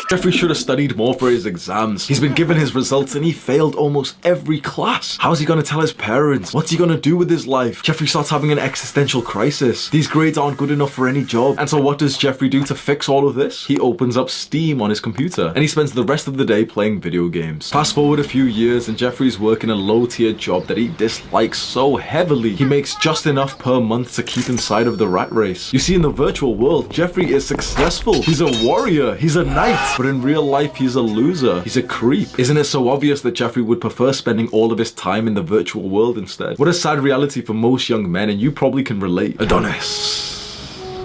Jeffrey should have studied more for his exams. He's been given his results and he failed almost every class. How's he gonna tell his parents? What's he gonna do with his life? Jeffrey starts having an existential crisis. These grades aren't good enough for any job. And so what does Jeffrey do to fix all of this? He opens up Steam on his computer and he spends the rest of the day playing video games. Fast forward a few years and Jeffrey's working a low-tier job that he dislikes so heavily. He makes just enough per month to keep inside of the rat race. You see, in the virtual world, Jeffrey is successful. He's a warrior. He's a knight. But in real life, he's a loser. He's a creep. Isn't it so obvious that Jeffrey would prefer spending all of his time in the virtual world instead? What a sad reality for most young men, and you probably can relate.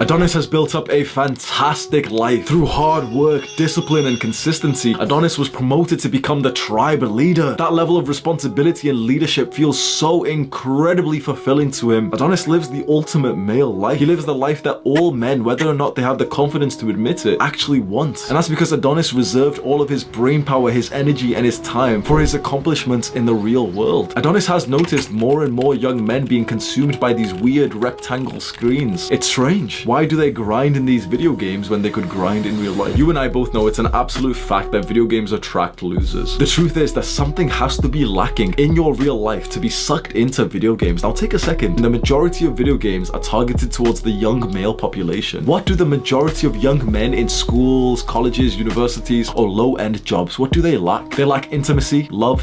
Adonis has built up a fantastic life through hard work, discipline, and consistency. Adonis was promoted to become the tribe leader. That level of responsibility and leadership feels so incredibly fulfilling to him. Adonis lives the ultimate male life. He lives the life that all men, whether or not they have the confidence to admit it, actually want. And that's because Adonis reserved all of his brain power, his energy, and his time for his accomplishments in the real world. Adonis has noticed more and more young men being consumed by these weird rectangle screens. It's strange. Why do they grind in these video games when they could grind in real life? You and I both know it's an absolute fact that video games attract losers. The truth is that something has to be lacking in your real life to be sucked into video games. Now take a second. The majority of video games are targeted towards the young male population. What do the majority of young men in schools, colleges, universities, or low-end jobs, what do they lack? They lack intimacy, love,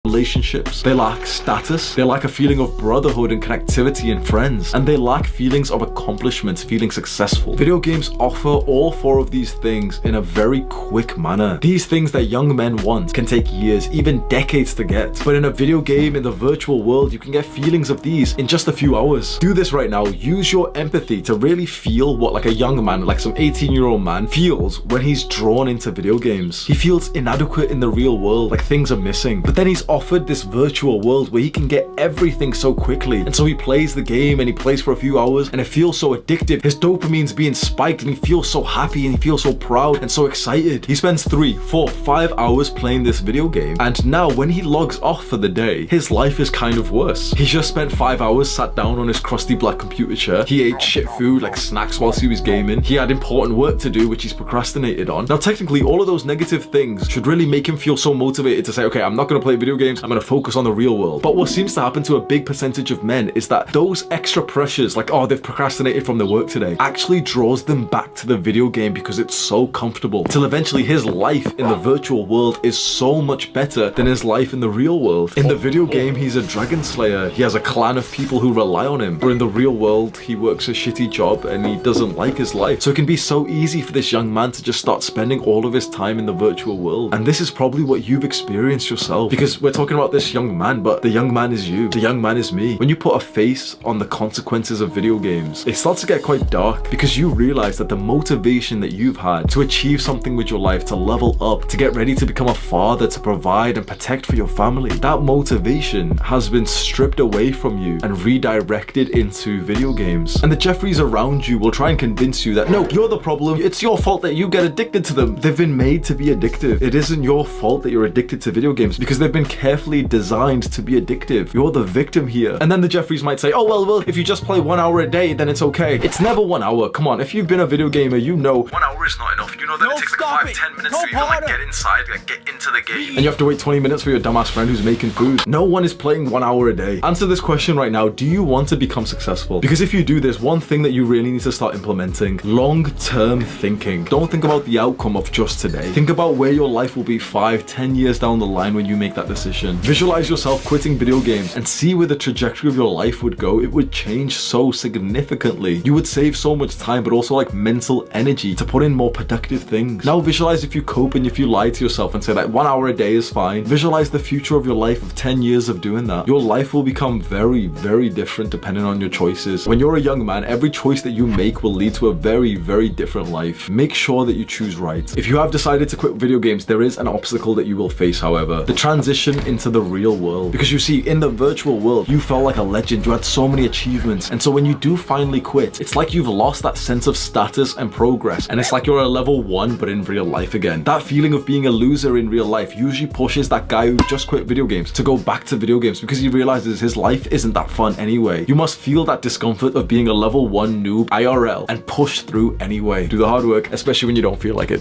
relationships. They lack status. They lack a feeling of brotherhood and connectivity and friends. And they lack feelings of accomplishment, feeling successful. Video games offer all four of these things in a very quick manner. These things that young men want can take years, even decades to get. But in a video game, in the virtual world, you can get feelings of these in just a few hours. Do this right now. Use your empathy to really feel what like a young man, like some 18-year-old man, feels when he's drawn into video games. He feels inadequate in the real world, like things are missing. But then he's offered this virtual world where he can get everything so quickly, and so he plays the game and he plays for a few hours and it feels so addictive. His dopamine's being spiked and he feels so happy and he feels so proud and so excited. He spends 3, 4, 5 hours playing this video game, and now when he logs off for the day, his life is kind of worse. He just spent 5 hours sat down on his crusty black computer chair. He ate shit food like snacks whilst he was gaming. He had important work to do which he's procrastinated on. Now technically all of those negative things should really make him feel so motivated to say, okay, I'm not going to play video games, I'm going to focus on the real world. But what seems to happen to a big percentage of men is that those extra pressures, like, oh, they've procrastinated from their work today, actually draws them back to the video game because it's so comfortable. Till eventually his life in the virtual world is so much better than his life in the real world. In the video game, he's a dragon slayer. He has a clan of people who rely on him. But in the real world, he works a shitty job and he doesn't like his life. So it can be so easy for this young man to just start spending all of his time in the virtual world. And this is probably what you've experienced yourself, because we're talking about this young man, but the young man is you. The young man is me. When you put a face on the consequences of video games, it starts to get quite dark because you realize that the motivation that you've had to achieve something with your life, to level up, to get ready to become a father, to provide and protect for your family, that motivation has been stripped away from you and redirected into video games. And the Jeffreys around you will try and convince you that, no, you're the problem. It's your fault that you get addicted to them. They've been made to be addictive. It isn't your fault that you're addicted to video games because they've been carefully designed to be addictive. You're the victim here. And then the Jeffreys might say, oh, well, if you just play 1 hour a day, then it's okay. It's never 1 hour. Come on, if you've been a video gamer, you know 1 hour is not enough. You know that it takes like 5-10 minutes to even like get inside, like get into the game. And you have to wait 20 minutes for your dumbass friend who's making food. No one is playing 1 hour a day. Answer this question right now. Do you want to become successful? Because if you do, there's one thing that you really need to start implementing. Long-term thinking. Don't think about the outcome of just today. Think about where your life will be 5-10 years down the line when you make that decision. Visualize yourself quitting video games and see where the trajectory of your life would go. It would change so significantly. You would save so much time, but also like mental energy to put in more productive things. Now visualize if you cope and if you lie to yourself and say that 1 hour a day is fine. Visualize the future of your life of 10 years of doing that. Your life will become very, very different depending on your choices. When you're a young man, every choice that you make will lead to a very, very different life. Make sure that you choose right. If you have decided to quit video games, there is an obstacle that you will face, however. The transition into the real world. Because you see, in the virtual world, you felt like a legend. You had so many achievements. And so when you do finally quit, it's like you've lost that sense of status and progress. And it's like you're a level 1, but in real life again. That feeling of being a loser in real life usually pushes that guy who just quit video games to go back to video games because he realizes his life isn't that fun anyway. You must feel that discomfort of being a level 1 noob IRL and push through anyway. Do the hard work, especially when you don't feel like it.